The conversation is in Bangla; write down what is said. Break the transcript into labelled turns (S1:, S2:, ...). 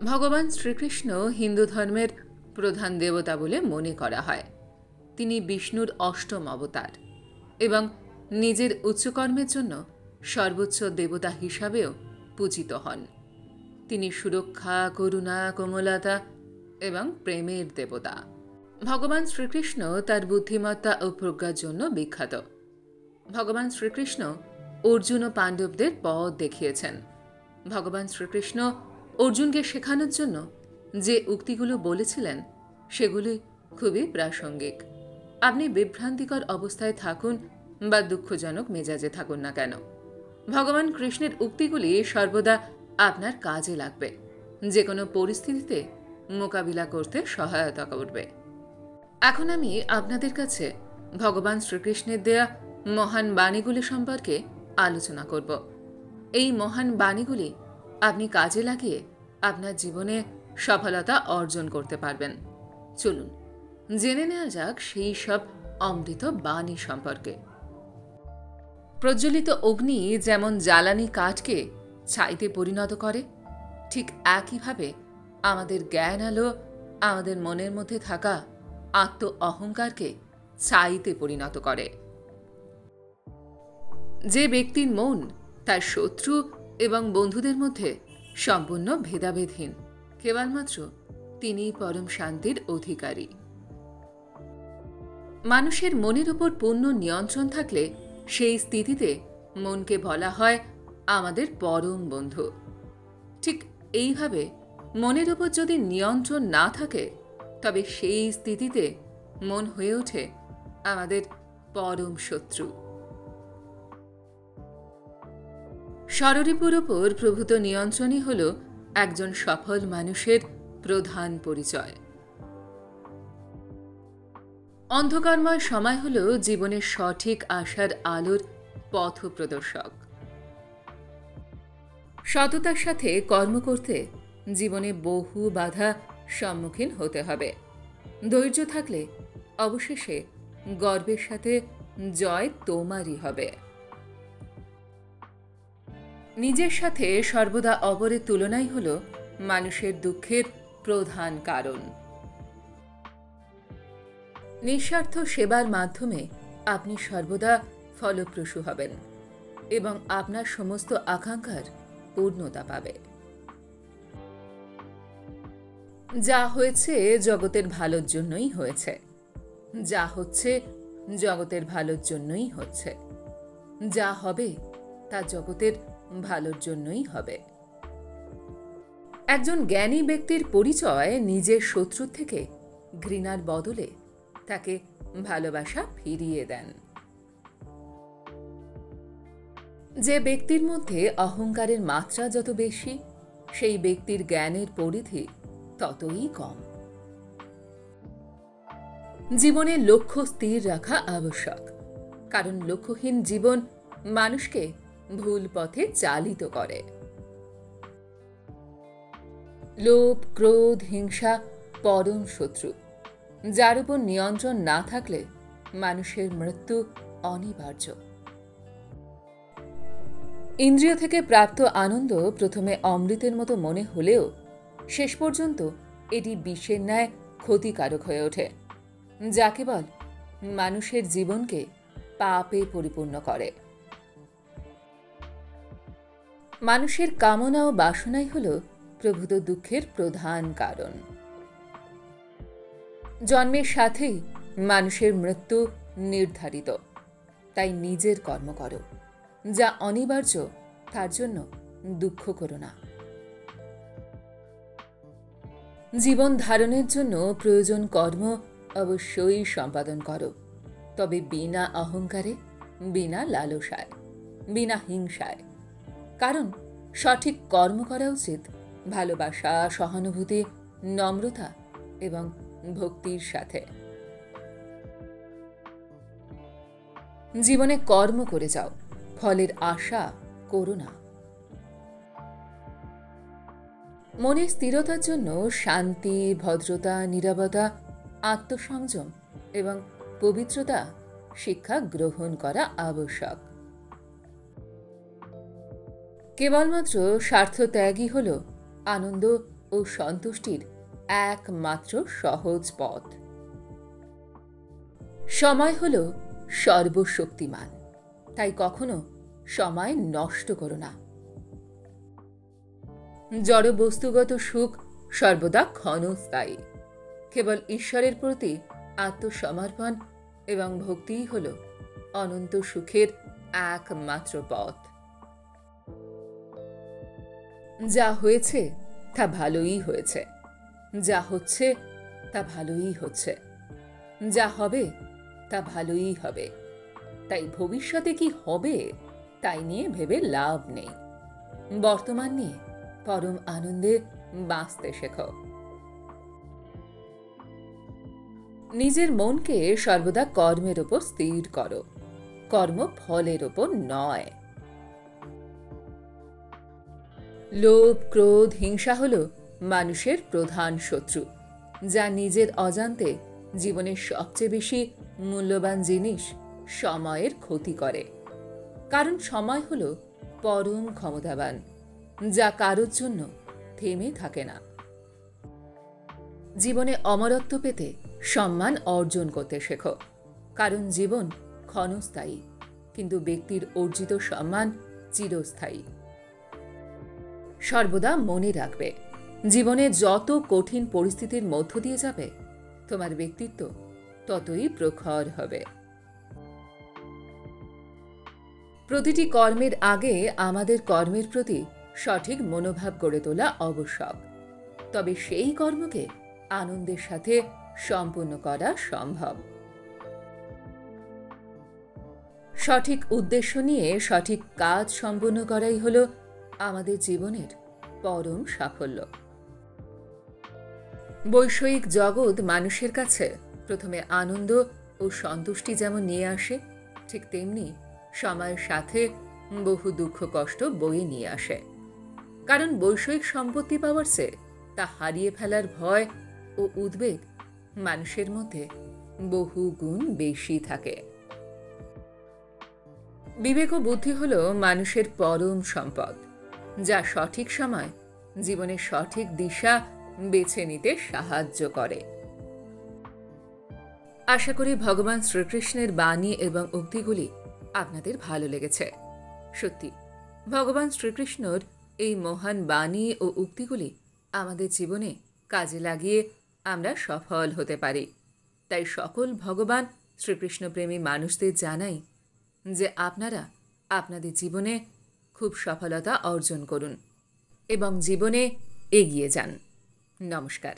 S1: ভগবান শ্রীকৃষ্ণ হিন্দু ধর্মের প্রধান দেবতা বলে মনে করা হয়। তিনি বিষ্ণুর অষ্টম অবতার এবং নিজের উচ্চকর্মের জন্য সর্বোচ্চ দেবতা হিসাবেও পূজিত হন। তিনি সুরক্ষা, করুণা, কোমলতা এবং প্রেমের দেবতা। ভগবান শ্রীকৃষ্ণ তার বুদ্ধিমত্তা ও প্রজ্ঞার জন্য বিখ্যাত। ভগবান শ্রীকৃষ্ণ অর্জুন ও পাণ্ডবদের পথ দেখিয়েছেন। ভগবান শ্রীকৃষ্ণ অর্জুনকে শেখানোর জন্য যে উক্তিগুলো বলেছিলেন সেগুলি খুবই প্রাসঙ্গিক। আপনি বিভ্রান্তিকর অবস্থায় থাকুন বা দুঃখজনক মেজাজে থাকুন না কেন, ভগবান কৃষ্ণের উক্তিগুলি সর্বদা আপনার কাজে লাগবে, যে কোনো পরিস্থিতিতে মোকাবিলা করতে সহায়তা করবে। এখন আমি আপনাদের কাছে ভগবান শ্রীকৃষ্ণের দেয়া মহান বাণীগুলি সম্পর্কে আলোচনা করব। এই মহান বাণীগুলি আপনি কাজে লাগিয়ে আপনার জীবনে সফলতা অর্জন করতে পারবেন। চলুন জেনে নেওয়া যাক সেই সব অমৃত বাণী সম্পর্কে। প্রজ্বলিত অগ্নি যেমন জ্বালানি কাঠকে ছাইতে পরিণত করে, ঠিক একইভাবে আমাদের জ্ঞান আলো আমাদের মনের মধ্যে থাকা আত্ম অহংকারকে ছাইতে পরিণত করে। যে ব্যক্তির মন তার শত্রু এবং বন্ধুদের মধ্যে সম্পূর্ণ ভেদাভেদহীন, কেবলমাত্র তিনিই পরম শান্তির অধিকারী। মানুষের মনের উপর পূর্ণ নিয়ন্ত্রণ থাকলে সেই স্থিতিতে মনকে বলা হয় আমাদের পরম বন্ধু। ঠিক এইভাবে মনের উপর যদি নিয়ন্ত্রণ না থাকে তবে সেই স্থিতিতে মন হয়ে ওঠে আমাদের পরম শত্রু। ষড়রিপুর উপর প্রভূত নিয়ন্ত্রণই হল একজন সফল মানুষের প্রধান পরিচয়। অন্ধকারময় সময় হল জীবনের সঠিক আশার আলোর পথ প্রদর্শক। সততার সাথে কর্ম করতে জীবনে বহু বাধা সম্মুখীন হতে হবে। ধৈর্য থাকলে অবশেষে গর্বের সাথে জয় তোমারই হবে। নিজের সাথে সর্বদা অপরের তুলনাই হল মানুষের দুঃখের প্রধান কারণ। নিঃস্বার্থ সেবার মাধ্যমে আপনি সর্বদা ফলপ্রসূ হবেন এবং আপনার সমস্ত আকাঙ্ক্ষার পূর্ণতা পাবে। যা হয়েছে জগতের ভালোর জন্যই হয়েছে, যা হচ্ছে জগতের ভালোর জন্যই হচ্ছে, যা হবে তা জগতের ভালোর জন্যই হবে। একজন জ্ঞানী ব্যক্তির পরিচয় নিজের শত্রুর থেকে ঘৃণার বদলে তাকে ভালোবাসা ফিরিয়ে দেন। যে ব্যক্তির মধ্যে অহংকারের মাত্রা যত বেশি, সেই ব্যক্তির জ্ঞানের পরিধি ততই কম। জীবনে লক্ষ্য স্থির রাখা আবশ্যক, কারণ লক্ষ্যহীন জীবন মানুষকে ভুল পথে চালিত করে। লোভ, ক্রোধ, হিংসা পরম শত্রু, যার উপর নিয়ন্ত্রণ না থাকলে মানুষের মৃত্যু অনিবার্য। ইন্দ্রিয় থেকে প্রাপ্ত আনন্দ প্রথমে অমৃতের মতো মনে হলেও শেষ পর্যন্ত এটি বিষের ন্যায় ক্ষতিকারক হয়ে ওঠে, যা কেবল মানুষের জীবনকে পাপে পরিপূর্ণ করে। মানুষের কামনা ও বাসনাই হল প্রভূত দুঃখের প্রধান কারণ। জন্মের সাথেই মানুষের মৃত্যু নির্ধারিত, তাই নিজের কর্ম করো, যা অনিবার্য তার জন্য দুঃখ করো না। জীবন ধারণের জন্য প্রয়োজন কর্ম অবশ্যই সম্পাদন করো, তবে বিনা অহংকারে, বিনা লালসায়, বিনা হিংসায়। কারণ সঠিক কর্ম করা উচিত ভালোবাসা, সহানুভূতি, নম্রতা এবং ভক্তির সাথে। জীবনে কর্ম করে যাও, ফলের আশা করো না। মনের স্থিরতার জন্য শান্তি, ভদ্রতা, নীরবতা, আত্মসংযম এবং পবিত্রতা শিক্ষা গ্রহণ করা আবশ্যক। কেবলমাত্র স্বার্থ ত্যাগই হল আনন্দ ও সন্তুষ্টির একমাত্র সহজ পথ। সময় হল সর্বশক্তিমান, তাই কখনো সময় নষ্ট করো না। জড় বস্তুগত সুখ সর্বদা ক্ষণস্থায়ী। কেবল ঈশ্বরের প্রতি আত্মসমর্পণ এবং ভক্তিই হল অনন্ত সুখের একমাত্র পথ। যা হয়েছে তা ভালোই হয়েছে, যা হচ্ছে তা ভালোই হচ্ছে, যা হবে তা ভালোই হবে। তাই ভবিষ্যতে কি হবে তাই নিয়ে ভেবে লাভ নেই। বর্তমান নিয়ে পরম আনন্দে বাঁচতে শেখো। নিজের মনকে সর্বদা কর্মের ওপর স্থির করো, কর্ম ফলের ওপর নয়। লোভ, ক্রোধ, হিংসা হল মানুষের প্রধান শত্রু, যা নিজের অজান্তে জীবনের সবচেয়ে বেশি মূল্যবান জিনিস সময়ের ক্ষতি করে। কারণ সময় হল পরম ক্ষমতাবান, যা কারোর জন্য থেমে থাকে না। জীবনে অমরত্ব পেতে সম্মান অর্জন করতে শেখো, কারণ জীবন ক্ষণস্থায়ী, কিন্তু ব্যক্তির অর্জিত সম্মান চিরস্থায়ী। সর্বদা মনে রাখবে, জীবনে যত কঠিন পরিস্থিতির মধ্য দিয়ে যাবে, তোমার ব্যক্তিত্ব ততই প্রখর হবে। প্রতিটি কর্মের আগে আমাদের কর্মের প্রতি সঠিক মনোভাব গড়ে তোলা আবশ্যক, তবে সেই কর্মকে আনন্দের সাথে সম্পূর্ণ করা সম্ভব। সঠিক উদ্দেশ্য নিয়ে সঠিক কাজ সম্পন্ন করাই হল আমাদের জীবনের পরম সাফল্য। বৈষয়িক জগৎ মানুষের কাছে প্রথমে আনন্দ ও সন্তুষ্টি যেমন নিয়ে আসে, ঠিক তেমনি সময়ের সাথে বহু দুঃখ কষ্ট বয়ে নিয়ে আসে। কারণ বৈষয়িক সম্পত্তি পাওয়ার চেয়ে তা হারিয়ে ফেলার ভয় ও উদ্বেগ মানুষের মধ্যে বহু গুণ বেশি থাকে। বিবেক ও বুদ্ধি হল মানুষের পরম সম্পদ, যা সঠিক সময় জীবনের সঠিক দিশা বেছে নিতে সাহায্য করে। আশা করি ভগবান শ্রীকৃষ্ণের বাণী এবং উক্তিগুলি আপনাদের ভালো লেগেছে। সত্যি, ভগবান শ্রীকৃষ্ণর এই মহান বাণী ও উক্তিগুলি আমাদের জীবনে কাজে লাগিয়ে আমরা সফল হতে পারি। তাই সকল ভগবান শ্রীকৃষ্ণপ্রেমী মানুষদের জানাই যে আপনারা আপনাদের জীবনে খুব সফলতা অর্জন করুন এবং জীবনে এগিয়ে যান। নমস্কার।